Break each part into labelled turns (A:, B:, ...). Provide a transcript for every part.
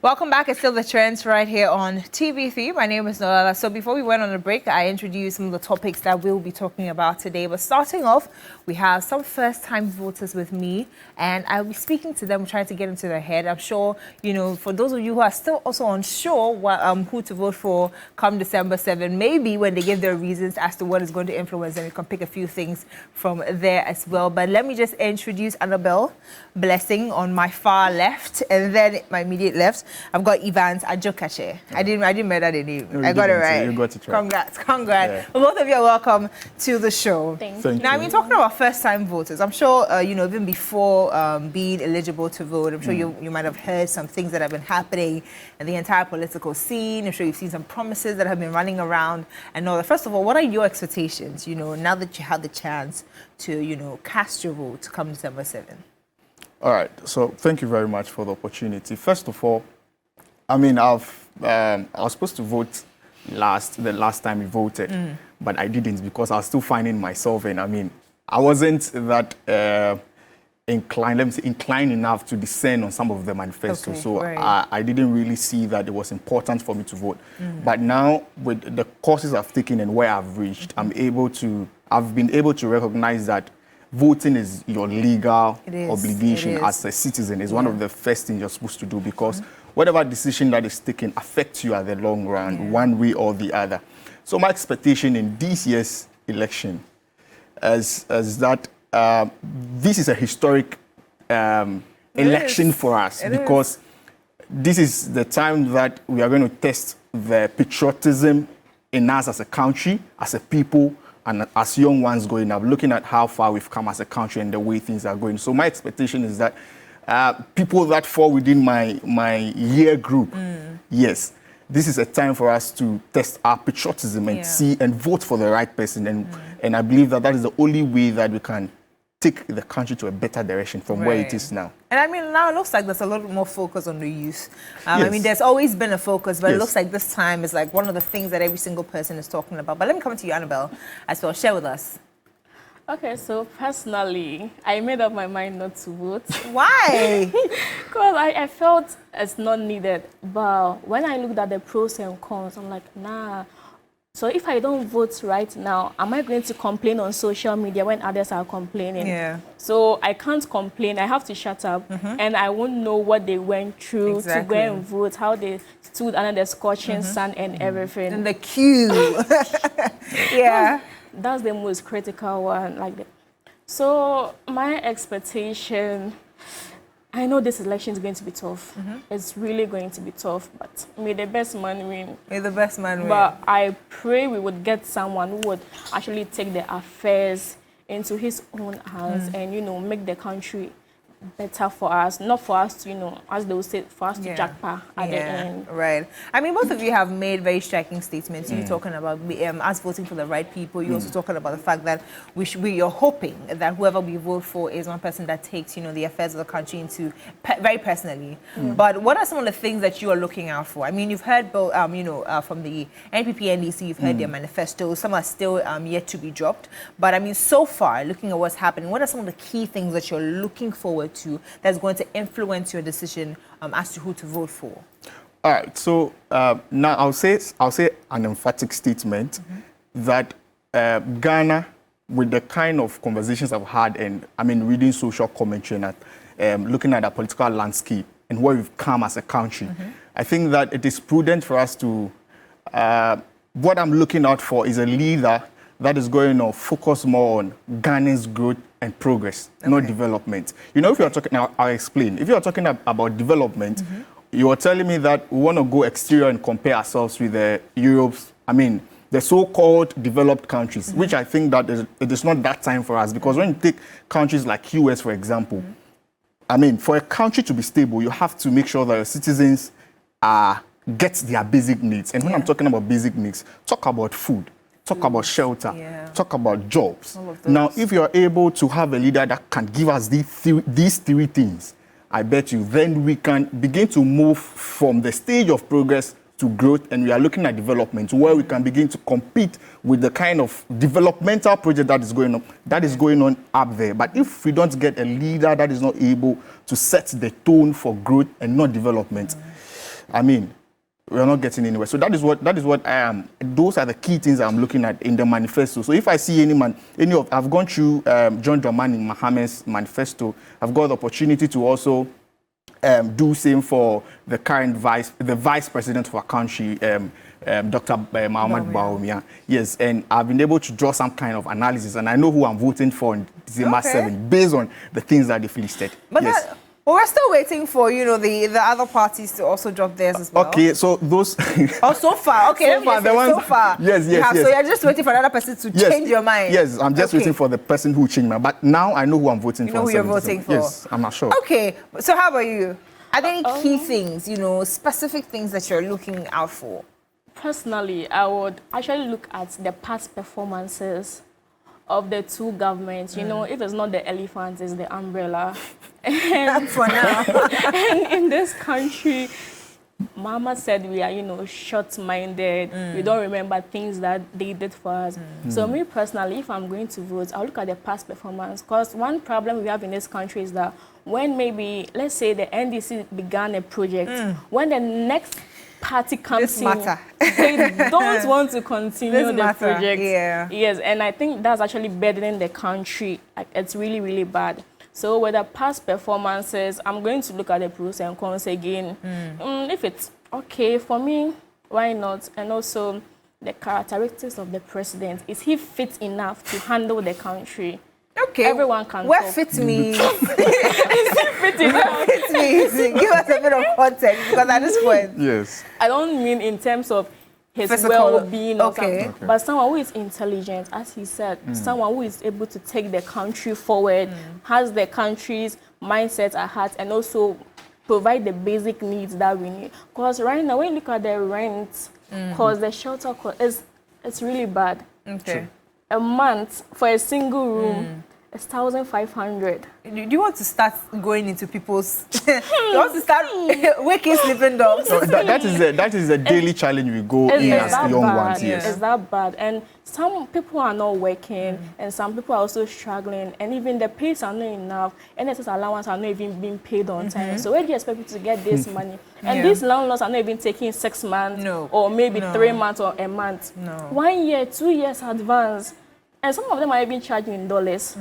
A: Welcome back. It's still the trends right here on TV3. My name is Nolala. So before we went on a break, I introduced some of the topics that we'll be talking about today. But starting off, we have some first-time voters with me, and I'll be speaking to them, trying to get into their head. I'm sure, you know, for those of you who are still also unsure who to vote for come December 7, maybe when they give their reasons as to what is going to influence them, we can pick a few things from there as well. But let me just introduce Annabelle Blessing on my far left, and then my immediate left. I've got Evans Ajokache. Yeah. I didn't murder the name. No, I got it right.
B: You got it right.
A: Congrats. Yeah. Well, both of you are welcome to the show.
C: Thank you.
A: Now, I mean, talking about first-time voters, I'm sure, you know, even before being eligible to vote, I'm sure you might have heard some things that have been happening in the entire political scene. I'm sure you've seen some promises that have been running around and all that. First of all, what are your expectations, you know, now that you have the chance to, you know, cast your vote come December 7?
B: All right. So thank you very much for the opportunity. First of all, I mean, I was supposed to vote the last time we voted, but I didn't because I was still finding myself in. I mean, I wasn't that inclined enough to discern on some of the manifestos, so right. I didn't really see that it was important for me to vote. But now, with the courses I've taken and where I've reached, I've been able to recognize that voting is your legal obligation as a citizen. It's one of the first things you're supposed to do because whatever decision that is taken affects you at the long run, one way or the other. So my expectation in this year's election is that this is a historic election for us because this is the time that we are going to test the patriotism in us as a country, as a people, and as young ones growing up, looking at how far we've come as a country and the way things are going. So my expectation is that people that fall within my year group, yes, this is a time for us to test our patriotism and see and vote for the right person. And I believe that is the only way that we can take the country to a better direction from where it is now. And
A: I mean, now it looks like there's a lot more focus on the youth. I mean, there's always been a focus, but it looks like this time is like one of the things that every single person is talking about. But let me come to you, Annabelle, as well. Share with us.
C: Okay, so personally, I made up my mind not to vote.
A: Why?
C: Because I felt it's not needed. But when I looked at the pros and cons, I'm like, nah. So if I don't vote right now, am I going to complain on social media when others are complaining? Yeah. So I can't complain. I have to shut up. And I won't know what they went through to go and vote, how they stood under the scorching sun and everything.
A: And the queue.
C: That's the most critical one. So my expectation, I know this election is going to be tough. It's really going to be tough, but may the best man win.
A: May the best man win.
C: But I pray we would get someone who would actually take the affairs into his own hands and, you know, make the country better for us, not for us to, you know, as they would say, for us to jackpot at the end.
A: Right. I mean, both of you have made very striking statements. You're talking about us voting for the right people. You're also talking about the fact that you're hoping that whoever we vote for is one person that takes, you know, the affairs of the country into very personally. But what are some of the things that you are looking out for? I mean, you've heard both, you know, from the NPP and NDC, you've heard their manifestos. Some are still yet to be dropped. But I mean, so far, looking at what's happening, what are some of the key things that you're looking forward to that's going to influence your decision as to who to vote for?
B: All right. So now I'll say an emphatic statement that Ghana, with the kind of conversations I've had and I mean reading social commentary and looking at the political landscape and where we've come as a country, I think that it is prudent for us to. What I'm looking out for is a leader that is going to focus more on Ghana's growth and progress, not development. You know, if you're talking, now I'll explain. If you're talking about development, you are telling me that we want to go exterior and compare ourselves with Europe's, I mean, the so-called developed countries, which I think that it is not that time for us. Because when you take countries like US, for example, I mean, for a country to be stable, you have to make sure that your citizens get their basic needs. And when I'm talking about basic needs, talk about food. Talk about shelter, talk about jobs. Now, if you're able to have a leader that can give us these three things, I bet you then we can begin to move from the stage of progress to growth, and we are looking at development where we can begin to compete with the kind of developmental project that is going on up there. But if we don't get a leader that is not able to set the tone for growth and not development, I mean, we're not getting anywhere. So that is what I am. Those are the key things I'm looking at in the manifesto. So if I see I've gone through John Dramani Mahame's manifesto. I've got the opportunity to also do same for the current vice president of our country, Dr. Mohamed Bawumia. Yes, and I've been able to draw some kind of analysis, and I know who I'm voting for in December 7 based on the things that they've listed.
A: But
B: yes.
A: Well, we're still waiting for, the other parties to also drop theirs as well.
B: Okay, so those...
A: Oh, so far. Okay, so far.
B: Yes.
A: So you're just waiting for another person to change your mind?
B: Yes, I'm just waiting for the person who changed my mind. But now I know who I'm voting for.
A: You know who you're voting for?
B: Yes, I'm not sure.
A: Okay, so how about you? Are there any key things, specific things that you're looking out for?
C: Personally, I would actually look at the past performances of the two governments. If it's not the elephant, it's the umbrella. And
A: for now.
C: And in this country, Mama said we are, short-minded. We don't remember things that they did for us. So me personally, if I'm going to vote, I'll look at the past performance. Because one problem we have in this country is that when maybe, let's say the NDC began a project, when the next party comes in, they don't want to continue the project.
A: Yeah.
C: Yes, and I think that's actually burdening the country. Like, it's really, really bad. So with the past performances, I'm going to look at the pros and cons again. If it's okay for me, why not? And also the characteristics of the president. Is he fit enough to handle the country?
A: Okay.
C: Everyone can
A: Where
C: talk.
A: fit means?
C: Is he fit enough?
A: Fit means. Give us a bit of context, because at this point.
B: Yes.
C: I don't mean in terms of his
A: physical
C: well-being or
A: okay.
C: something, but someone who is intelligent, as he said, someone who is able to take the country forward, has the country's mindset at heart, and also provide the basic needs that we need. Because right now, when you look at the rent, because the shelter cost, it's really bad.
A: Okay.
C: A month for a single room is 1,500.
A: Do you want to start going into people's... you want to start waking sleeping dogs?
B: So that is a daily challenge we go in as young ones. Yes.
C: It's that bad. And some people are not working, and some people are also struggling, and even the pays are not enough. NSS allowance are not even being paid on time. So where do you expect people to get this money? And these landlords are not even taking 6 months or maybe 3 months or a month. 1 year, 2 years advance. And some of them are even charging in dollars.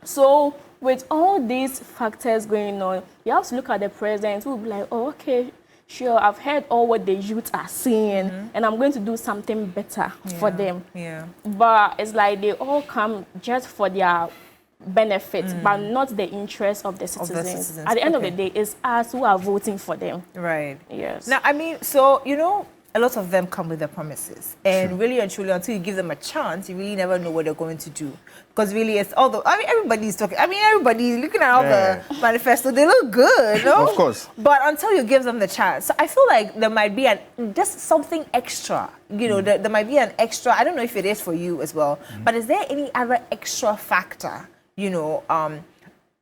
C: So with all these factors going on, you have to look at the president who will be like, oh, okay, sure, I've heard all what the youth are saying, and I'm going to do something better for them.
A: Yeah.
C: But it's like they all come just for their benefits, but not the interest of the citizens. At the end of the day, it's us who are voting for them.
A: Right.
C: Yes.
A: Now, I mean, so, a lot of them come with their promises. And really and truly, until you give them a chance, you really never know what they're going to do. Because really, it's everybody's talking. Everybody's looking at all the manifesto. They look good, no?
B: Of course.
A: But until you give them the chance. So I feel like there might be just something extra. There might be an extra, I don't know if it is for you as well, but is there any other extra factor,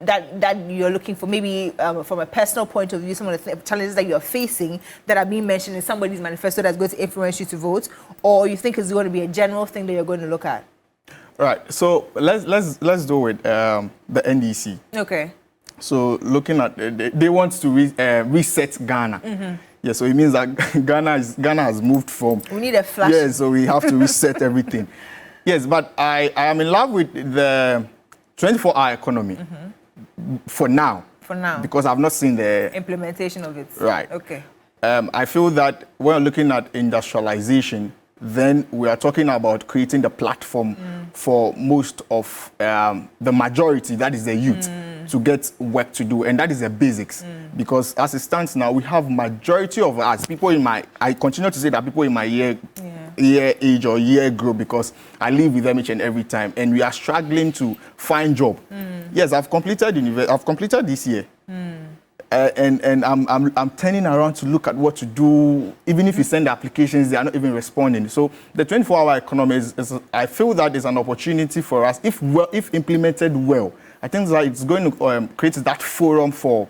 A: that you're looking for, maybe from a personal point of view, some of the challenges that you're facing that are being mentioned in somebody's manifesto that's going to influence you to vote, or you think it's going to be a general thing that you're going to look at?
B: Right. So let's do with the NDC.
A: Okay.
B: So looking at they want to reset Ghana. Yeah. So it means that Ghana has moved from.
A: We need a flash.
B: Yeah. So we have to reset everything. Yes, but I am in love with the 24-hour economy. For now. Because I've not seen the
A: implementation of it.
B: Right.
A: Okay.
B: I feel that when looking at industrialization, then we are talking about creating the platform for most of the majority, that is the youth, to get work to do. And that is the basics. Because as it stands now, we have majority of us, I continue to say that people in my year age or year group, because I live with them each and every time, and we are struggling to find job. Yes, I've completed this year. And I'm turning around to look at what to do. Even if you send the applications, they are not even responding. So the 24-hour economy I feel that is an opportunity for us, if implemented well. I think that it's going to create that forum for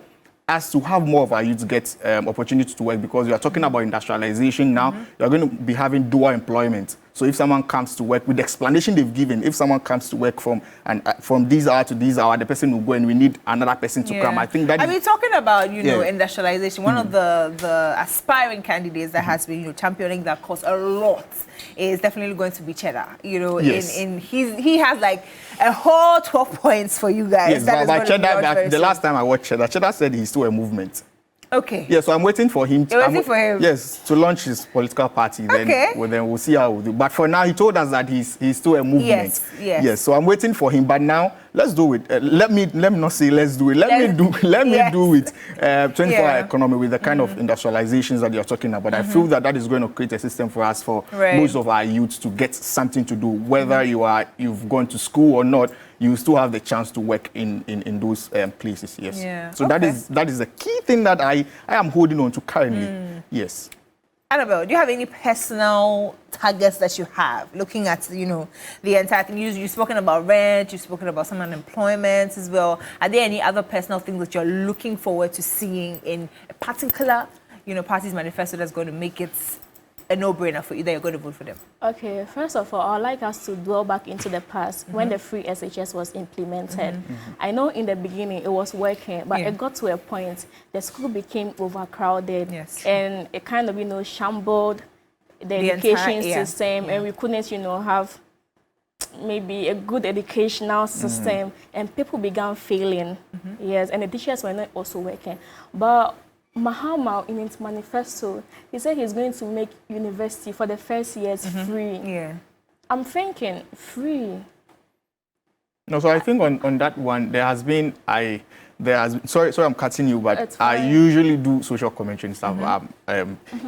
B: us to have more of our youth to get opportunity to work, because we are talking about industrialization now. You're going to be having dual employment. So if someone comes to work with the explanation they've given, if someone comes to work from this hour to this hour, the person will go and we need another person to come. I think that
A: I mean, talking about, industrialization, one of the aspiring candidates that has been, championing that cause a lot is definitely going to be Cheddar.
B: Yes.
A: He has like a whole 12 points for you guys.
B: Yes, but Cheddar, the last time I watched Cheddar said he's still a movement.
A: Okay.
B: Yeah, so I'm waiting for him.
A: You're waiting for him?
B: Yes, to launch his political party. Then we'll see how we'll do. But for now, he told us that he's still a movement. Yes. So I'm waiting for him. But now, let's do it. Let me not say let's do it. Let me do it. 24-hour economy with the kind of industrializations that you're talking about. I feel that is going to create a system for us, for most of our youths to get something to do. Whether you've gone to school or not, you still have the chance to work in those places. Yes.
A: Yeah.
B: So that is the key thing that I am holding on to currently. Yes.
A: Annabelle, do you have any personal targets that you have looking at, the entire thing? You've spoken about rent, you've spoken about some unemployment as well. Are there any other personal things that you're looking forward to seeing in a particular, party's manifesto that's going to make it a no-brainer for you that you're going to vote for them?
C: Okay, first of all, I'd like us to dwell back into the past when the free SHS was implemented. I know in the beginning it was working, but it got to a point the school became overcrowded and it kind of, shambled the education system, and we couldn't, have maybe a good educational system, and people began failing. Yes, and the teachers were not also working. But Mahama, in its manifesto, he said he's going to make university for the first years free. Yeah. I'm thinking, free.
B: No, so I think on that one, sorry I'm cutting you, but I usually do social commentary and stuff.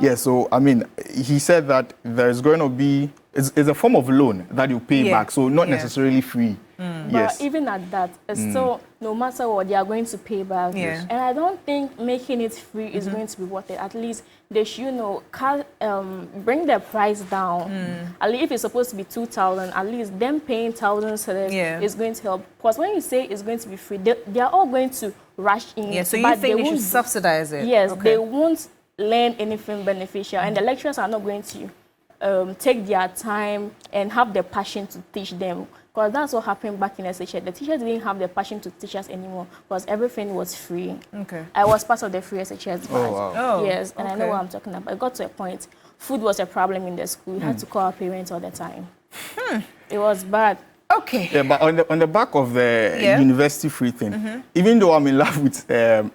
B: Yeah, so, I mean, he said that there's going to be, it's a form of loan that you pay back, so not necessarily free. Yes.
C: But even at that, it's still, no matter what, they are going to pay back. And I don't think making it free is going to be worth it. At least they should, bring the price down. At least if it's supposed to be 2,000, at least them paying 1,000 is going to help. Because when you say it's going to be free, they are all going to rush in.
A: Yeah, so you think they should subsidize it?
C: Yes, they won't learn anything beneficial, and the lecturers are not going to take their time and have the passion to teach them. Because that's what happened back in SHS. The teachers didn't have the passion to teach us anymore because everything was free. Okay. I was part of the free SHS batch.
B: Oh, wow.
C: Yes, and I know what I'm talking about. It got to a point. Food was a problem in the school. We had to call our parents all the time. It was bad.
A: Okay.
B: Yeah, but on the back of the university free thing, even though I'm in love with the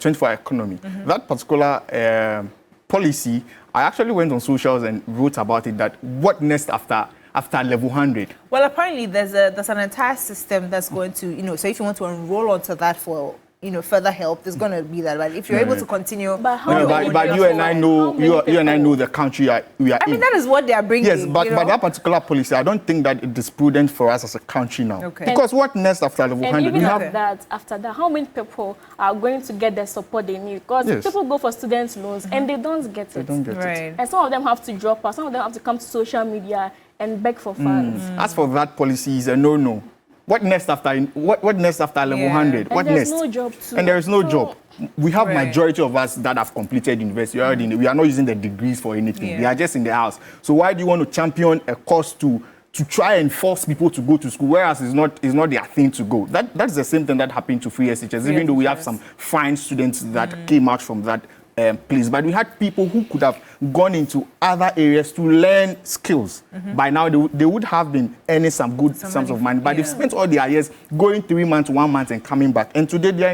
B: 24-hour economy, that particular policy, I actually went on socials and wrote about it, that what next after level 100? Well,
A: apparently there's an entire system that's going to, so if you want to enroll onto that for, further help, there's going to be that. But if you're able to continue,
B: but you and I know the country we are in.
A: I mean, that is what they are bringing.
B: Yes, but that particular policy, I don't think that it is prudent for us as a country now. Okay. Because what next after level 100?
C: And even after that, how many people are going to get the support they need? Because people go for student loans and they don't get it.
B: They don't get it.
C: And some of them have to drop out. Some of them have to come to social media and beg for funds.
B: As for that policy, is a no-no. What next after level 100? What next?
C: No job too.
B: And there is no job. We have majority of us that have completed university already. We are not using the degrees for anything. We are just in the house. So why do you want to champion a course to try and force people to go to school, whereas it's not their thing to go? That's the same thing that happened to free SHS, even though we have some fine students that came out from that place. But we had people who could have gone into other areas to learn skills. By now, they would have been earning some good sums of money. But they've spent all their years going 3 months, 1 month, and coming back. And today they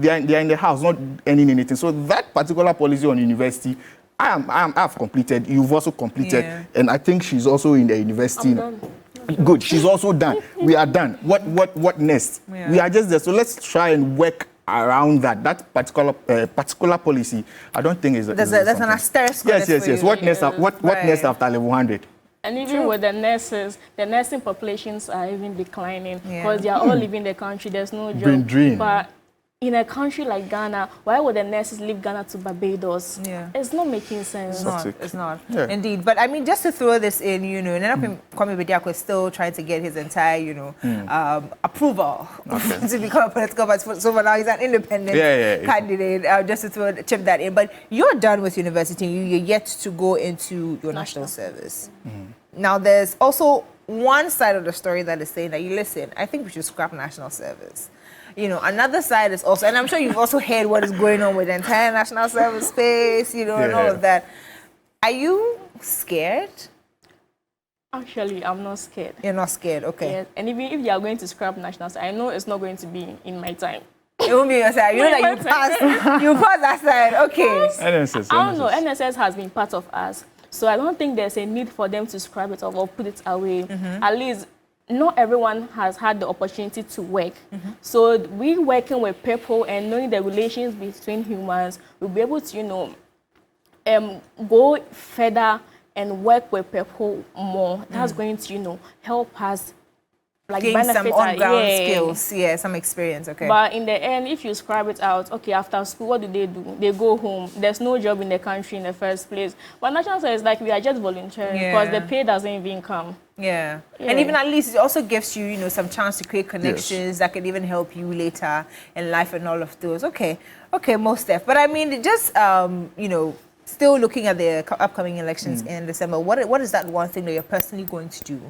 B: are in the house, not earning anything. So that particular policy on university, I've completed. You've also completed, and I think she's also in the university.
C: I'm done.
B: Good. She's also done. We are done. What next? We are just there. So let's try and work around that particular policy. I don't think is
A: there's an asterisk.
B: Yes. What next after level 100?
C: And even with the nurses, the nursing populations are even declining because they are all leaving the country. There's no job.
B: Dream.
C: But in a country like Ghana, why would the nurses leave Ghana to Barbados? It's not making sense.
A: It's not. Indeed. But I mean, just to throw this in, Kwame Bediako is still trying to get his entire, approval to become a political party. So now he's an independent candidate. Just to chip that in. But you're done with university. You're yet to go into your national service. Now, there's also one side of the story that is saying that, you listen, I think we should scrap national service. You know, another side is also, and I'm sure you've also heard what is going on with the entire national service space, you know, and all of that. Are you scared?
C: Actually, I'm not scared.
A: You're not scared, okay.
C: Yes. And even if you are going to scrap national service, I know it's not going to be in my time.
A: It won't be your side. You know that you pass that side, okay.
B: NSS.
C: I don't know, NSS has been part of us. So I don't think there's a need for them to scrap it off or put it away. At least, not everyone has had the opportunity to work. So we working with people and knowing the relations between humans, we'll be able to, you know, go further and work with people more. That's going to, you know, help us like
A: gain some on-ground skills, some experience, okay.
C: But in the end, if you scrap it out, okay, after school, what do? They go home. There's no job in the country in the first place. But national service is like we are just volunteering because the pay doesn't even come.
A: Yeah. And even at least it also gives you, you know, some chance to create connections that can even help you later in life and all of those. Okay, most stuff. But I mean, just, you know, still looking at the upcoming elections in December, what is that one thing that you're personally going to do,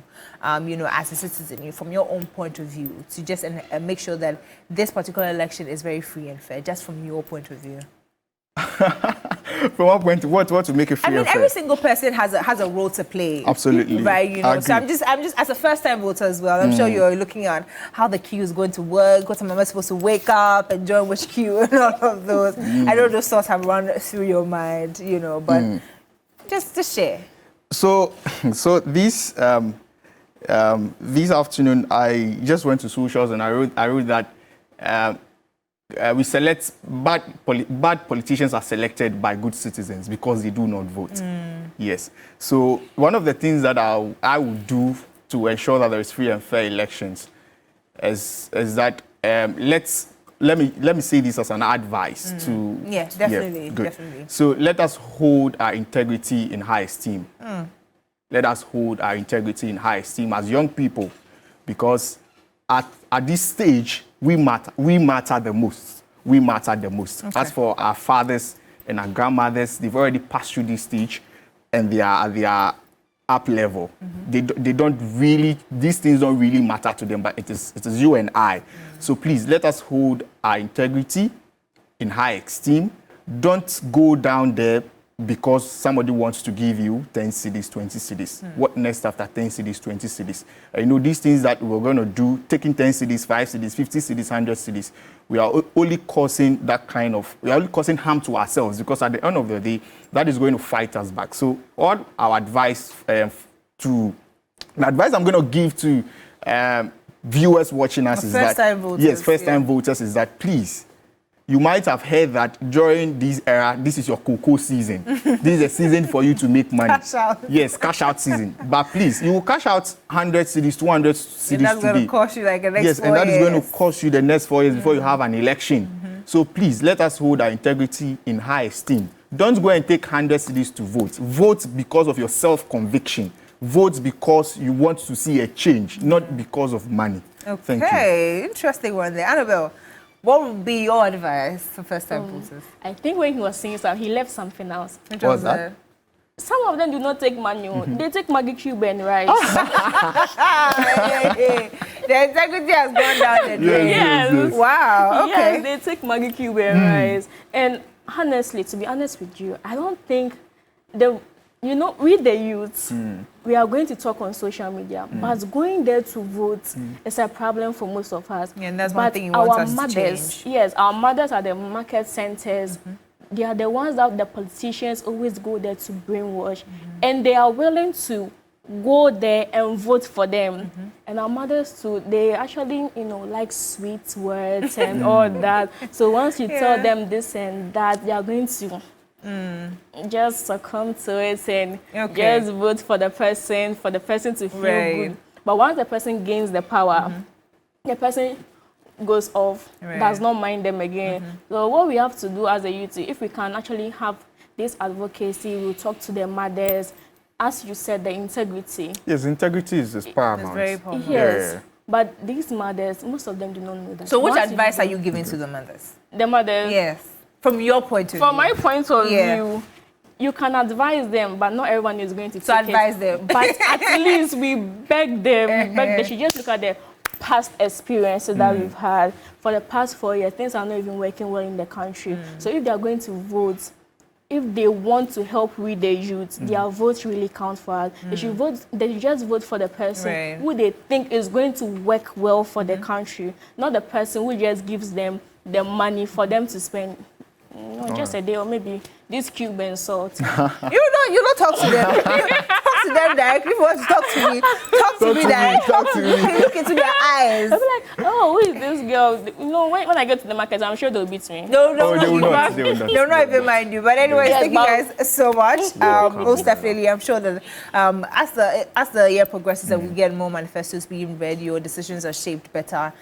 A: you know, as a citizen, from your own point of view, to just make sure that this particular election is very free and fair, just from your point of view?
B: From what point, what to make it free and fair?
A: Every single person has a role to play.
B: Absolutely.
A: Right, you know. So I'm just as a first-time voter as well, I'm sure you're looking at how the queue is going to work, what time am I supposed to wake up and join which queue and all of those. I know those thoughts have run through your mind, you know, but just share. So
B: this afternoon, I just went to socials and I wrote that we select bad politicians are selected by good citizens because they do not vote. Yes. So one of the things that I would do to ensure that there is free and fair elections is that let me say this as an advice to
A: definitely.
B: So let us hold our integrity in high esteem. Let us hold our integrity in high esteem as young people, because at this stage, we matter the most. We matter the most. Okay. As for our fathers and our grandmothers, they've already passed through this stage, and they are up level. They don't really, these things don't really matter to them, but it is you and I. So please, let us hold our integrity in high esteem. Don't go down there because somebody wants to give you 10 cedis, 20 cedis. What next after 10 cedis, 20 cedis? You know, these things that we're going to do, taking 10 cedis, 5 cedis, 50 cedis, 100 cedis, we are only causing we are only causing harm to ourselves, because at the end of the day, that is going to fight us back. So all our advice the advice I'm going to give to viewers watching us is that, first-time voters, is that please, you might have heard that during this era, this is your cocoa season. This is a season for you to make money.
A: Cash out.
B: Yes, cash out season. But please, you will cash out 100 cedis, 200 cedis today.
A: That's going to cost you like the next 4 years.
B: Yes, and that is going to cost you the next 4 years before you have an election. So please, let us hold our integrity in high esteem. Don't go and take 100 cedis to vote. Vote because of your self-conviction. Vote because you want to see a change, not because of money.
A: Okay,
B: Thank you.
A: Interesting one there. Annabelle, what would be your advice for first-time voters?
C: I think when he was saying so, he left something else.
B: What was that?
C: Some of them do not take manual. They take Maggie Cube and rice.
A: The integrity has gone down the drain.
C: Yes.
A: Wow, okay.
C: Yes, they take Maggie Cube and rice. And honestly, to be honest with you, I don't think with the youth, we are going to talk on social media, but going there to vote is a problem for most of us.
A: Yeah, and that's one thing you want us to change.
C: Yes, our mothers are the market centers. They are the ones that the politicians always go there to brainwash, and they are willing to go there and vote for them. And our mothers too, they actually, like sweet words and all that. So once you tell them this and that, they are going to just succumb to it and just vote for the person to feel good. But once the person gains the power, the person goes off, does not mind them again. So what we have to do as a youth, if we can actually have this advocacy, we'll talk to the mothers. As you said, the integrity.
B: Yes, integrity is paramount.
A: It's very paramount.
C: Yes. But these mothers, most of them do not know that.
A: So which advice are you giving to the mothers?
C: The mothers?
A: Yes. From your point of view.
C: From my point of view, you can advise them, but not everyone is going to
A: So
C: take
A: advise
C: it.
A: them.
C: But at least we beg them, they should just look at the past experiences that we've had. For the past 4 years, things are not even working well in the country. So if they are going to vote, if they want to help with the youth, their votes really count for us. They should vote. They should just vote for the person who they think is going to work well for the country, not the person who just gives them the money for them to spend. Just a day or maybe this cube and salt.
A: You don't talk to them. Talk to them directly. If you want to talk to me, talk to me directly.
B: Talk to me.
A: Look into their eyes.
C: I'll be like, oh, who is this girl? You know, when I get to the market, I'm sure they'll beat me.
A: No,
B: They will not.
A: They'll not even mind you. But anyways, thank you guys so much. Most definitely, I'm sure that as the year progresses and we get more manifestos being read, your decisions are shaped better